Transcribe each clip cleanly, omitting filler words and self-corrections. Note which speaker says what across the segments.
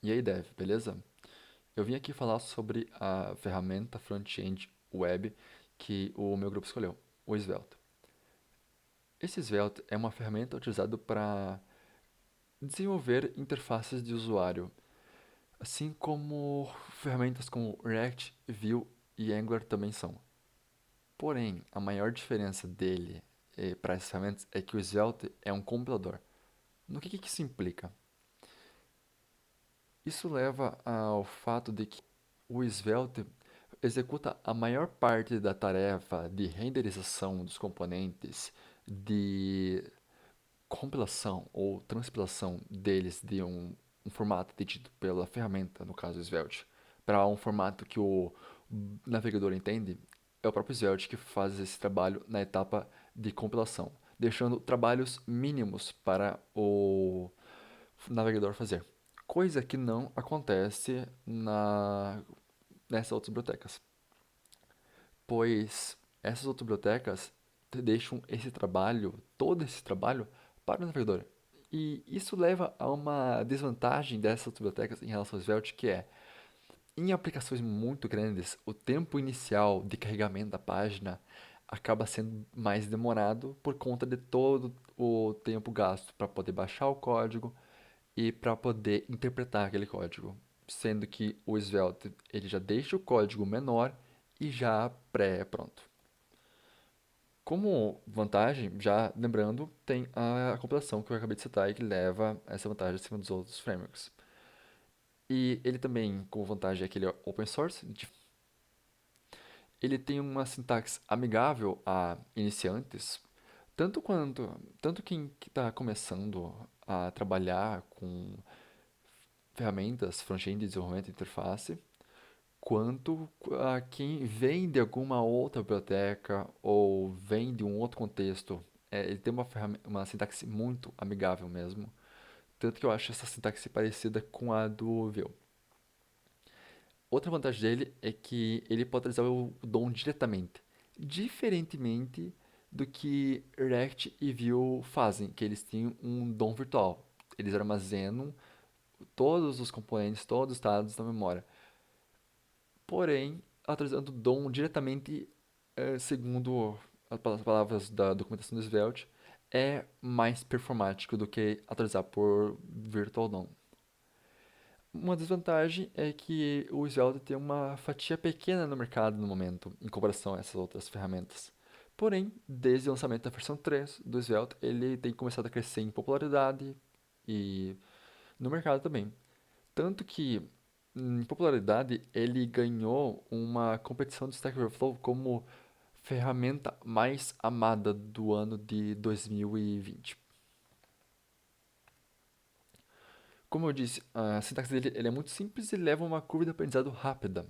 Speaker 1: E aí, Dev, beleza? Eu vim aqui falar sobre a ferramenta front-end web que o meu grupo escolheu, o Svelte. Esse Svelte é uma ferramenta utilizada para desenvolver interfaces de usuário, assim como ferramentas como React, Vue e Angular também são. Porém, a maior diferença dele para essas ferramentas é que o Svelte é um compilador. No que isso implica? Isso leva ao fato de que o Svelte executa a maior parte da tarefa de renderização dos componentes, de compilação ou transpilação deles de um formato dito pela ferramenta, no caso Svelte, para um formato que o navegador entende. É o próprio Svelte que faz esse trabalho na etapa de compilação, deixando trabalhos mínimos para o navegador fazer. Coisa que não acontece nessas outras bibliotecas, pois essas outras bibliotecas deixam esse trabalho, todo esse trabalho, para o navegador. E isso leva a uma desvantagem dessas outras bibliotecas em relação ao Svelte, que é, em aplicações muito grandes, o tempo inicial de carregamento da página acaba sendo mais demorado por conta de todo o tempo gasto para poder baixar o código, e para poder interpretar aquele código, sendo que o Svelte ele já deixa o código menor e já pré-pronto. Como vantagem, já lembrando, tem a compilação que eu acabei de citar e que leva essa vantagem acima dos outros frameworks. E ele também, como vantagem, é que ele é open source. Ele tem uma sintaxe amigável a iniciantes, tanto quanto tanto quem está começando a trabalhar com ferramentas front-end de desenvolvimento de interface, quanto a quem vem de alguma outra biblioteca ou vem de um outro contexto. Ele tem uma sintaxe muito amigável mesmo. Tanto que eu acho essa sintaxe parecida com a do Vue. Outra vantagem dele é que ele pode usar o DOM diretamente, diferentemente do que React e Vue fazem, que eles têm um DOM virtual. Eles armazenam todos os componentes, todos os dados na memória. Porém, atualizando o DOM diretamente, segundo as palavras da documentação do Svelte, é mais performático do que atualizar por Virtual DOM. Uma desvantagem é que o Svelte tem uma fatia pequena no mercado no momento, em comparação a essas outras ferramentas. Porém, desde o lançamento da versão 3 do Svelte, ele tem começado a crescer em popularidade e no mercado também. Tanto que, em popularidade, ele ganhou uma competição do Stack Overflow como ferramenta mais amada do ano de 2020. Como eu disse, a sintaxe dele ele é muito simples e leva uma curva de aprendizado rápida.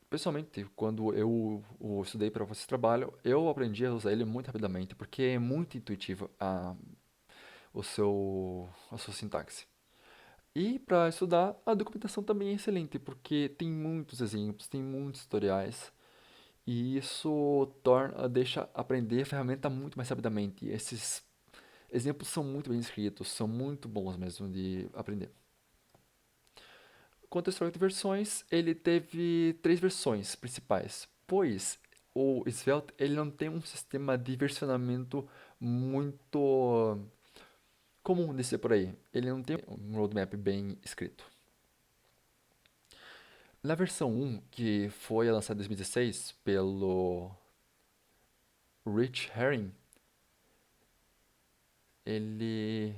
Speaker 1: Pessoalmente, quando eu o estudei para esse trabalho, eu aprendi a usar ele muito rapidamente, porque é muito intuitivo a sua sintaxe. E para estudar, a documentação também é excelente, porque tem muitos exemplos, tem muitos tutoriais, e isso deixa aprender a ferramenta muito mais rapidamente. E esses exemplos são muito bem escritos, são muito bons mesmo de aprender. Quanto ao histórico de versões, ele teve três versões principais, pois o Svelte ele não tem um sistema de versionamento muito comum de ser por aí. Ele não tem um roadmap bem escrito. Na versão 1, que foi lançada em 2016 pelo Rich Herring, ele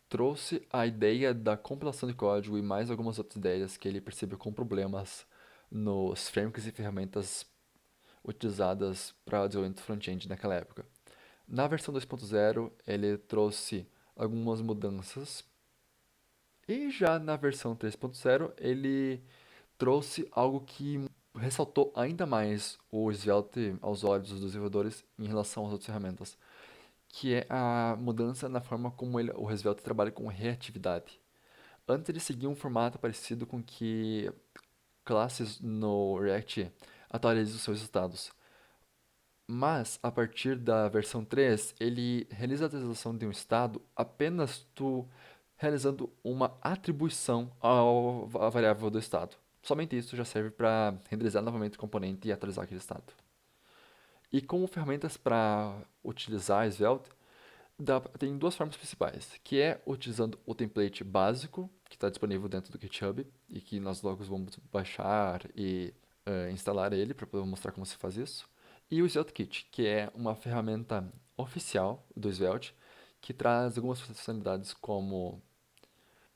Speaker 1: trouxe a ideia da compilação de código e mais algumas outras ideias que ele percebeu com problemas nos frameworks e ferramentas utilizadas para o desenvolvimento front-end naquela época. Na versão 2.0, ele trouxe algumas mudanças e já na versão 3.0, ele trouxe algo que ressaltou ainda mais o Svelte aos olhos dos desenvolvedores em relação às outras ferramentas, que é a mudança na forma como o Svelte trabalha com reatividade. Antes ele seguia um formato parecido com que classes no React atualizam os seus estados. Mas, a partir da versão 3, ele realiza a atualização de um estado apenas tu realizando uma atribuição à variável do estado. Somente isso já serve para renderizar novamente o componente e atualizar aquele estado. E como ferramentas para utilizar Svelte, tem duas formas principais, que é utilizando o template básico, que está disponível dentro do GitHub, e que nós logo vamos baixar e instalar ele para poder mostrar como se faz isso. E o Svelte Kit, que é uma ferramenta oficial do Svelte, que traz algumas funcionalidades como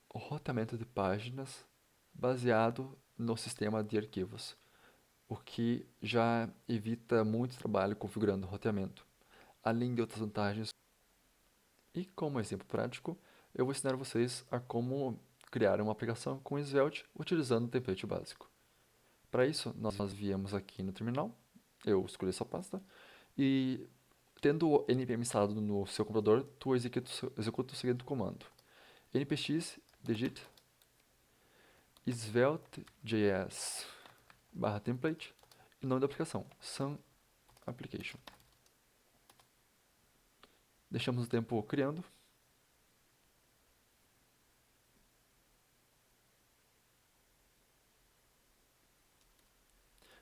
Speaker 1: o roteamento de páginas baseado no sistema de arquivos, o que já evita muito trabalho configurando o roteamento, além de outras vantagens. E como exemplo prático, eu vou ensinar vocês a como criar uma aplicação com Svelte utilizando o template básico. Para isso, nós viemos aqui no terminal, eu escolhi essa pasta, e tendo o npm instalado no seu computador, tu executa o seguinte comando: npx digit svelte.js barra template e nome da aplicação, Sun Application. Deixamos o tempo criando.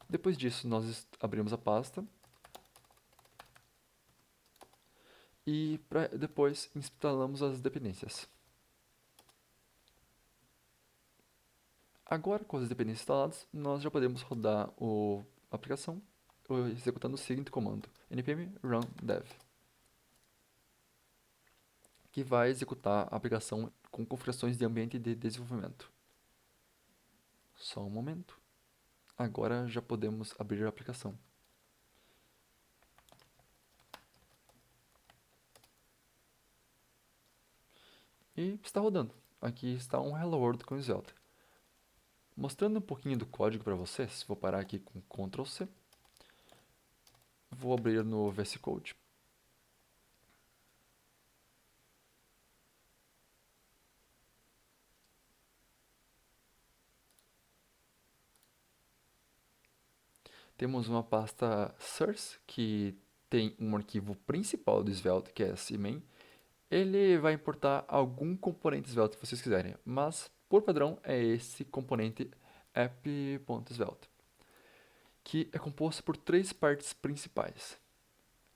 Speaker 1: Depois disso, nós abrimos a pasta e depois instalamos as dependências. Agora, com as dependências instaladas, nós já podemos rodar a aplicação executando o seguinte comando: npm run dev, que vai executar a aplicação com configurações de ambiente de desenvolvimento. Só um momento. Agora já podemos abrir a aplicação. E está rodando. Aqui está um Hello World com Svelte. Mostrando um pouquinho do código para vocês, vou parar aqui com Ctrl C. Vou abrir no VS Code. Temos uma pasta source, que tem um arquivo principal do Svelte, que é cmain. Ele vai importar algum componente Svelte que vocês quiserem, mas por padrão é esse componente app.svelte, que é composto por três partes principais.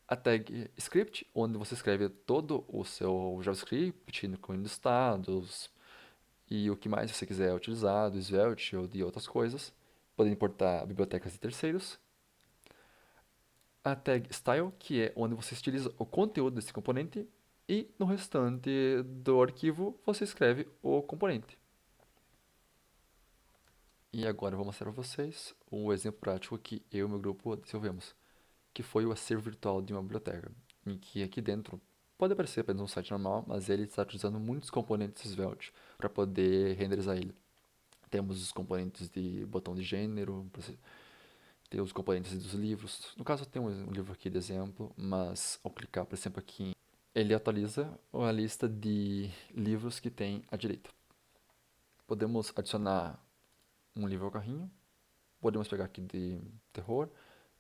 Speaker 1: A tag script, onde você escreve todo o seu JavaScript, incluindo estados e o que mais você quiser utilizar, do Svelte ou de outras coisas. Podem importar bibliotecas de terceiros. A tag style, que é onde você estiliza o conteúdo desse componente, e no restante do arquivo você escreve o componente. E agora eu vou mostrar para vocês um exemplo prático que eu e meu grupo desenvolvemos, que foi o acervo virtual de uma biblioteca, em que aqui dentro pode aparecer apenas um site normal, mas ele está utilizando muitos componentes Svelte para poder renderizar ele. Temos os componentes de botão de gênero, tem os componentes dos livros. No caso, eu tenho um livro aqui de exemplo, mas ao clicar, por exemplo, aqui, ele atualiza a lista de livros que tem à direita. Podemos adicionar um livro ao carrinho. Podemos pegar aqui de terror,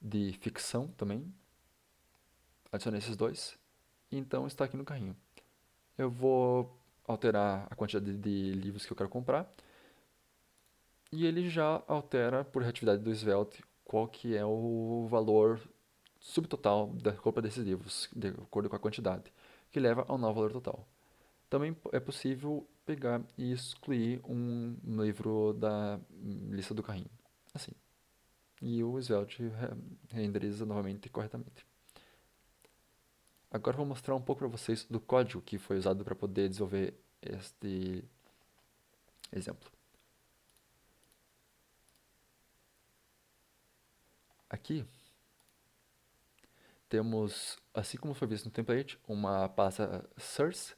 Speaker 1: de ficção também. Adicionei esses dois. E então está aqui no carrinho. Eu vou alterar a quantidade de livros que eu quero comprar. E ele já altera por reatividade do Svelte qual que é o valor subtotal da compra desses livros, de acordo com a quantidade, que leva ao novo valor total. Também é possível pegar e excluir um livro da lista do carrinho. Assim. E o Svelte renderiza novamente corretamente. Agora vou mostrar um pouco para vocês do código que foi usado para poder desenvolver este exemplo. Aqui temos, assim como foi visto no template, uma pasta source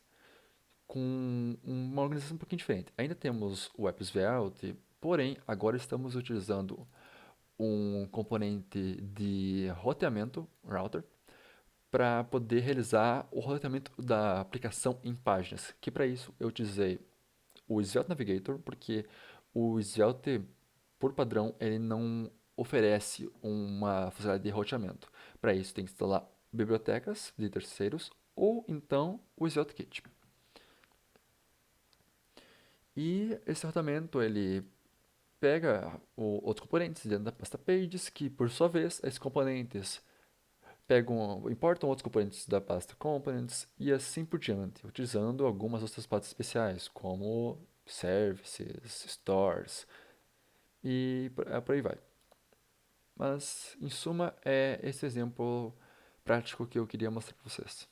Speaker 1: com uma organização um pouquinho diferente. Ainda temos o app Svelte, porém agora estamos utilizando um componente de roteamento, router, para poder realizar o roteamento da aplicação em páginas. Que para isso eu utilizei o Svelte Navigator, porque o Svelte, por padrão, ele não oferece uma funcionalidade de roteamento. Para isso tem que instalar bibliotecas de terceiros ou então o Svelte Kit. E esse rodamento, ele pega outros componentes dentro da pasta Pages, que por sua vez, esses componentes importam outros componentes da pasta Components e assim por diante, utilizando algumas outras pastas especiais, como Services, Stores e por aí vai. Mas, em suma, é esse exemplo prático que eu queria mostrar para vocês.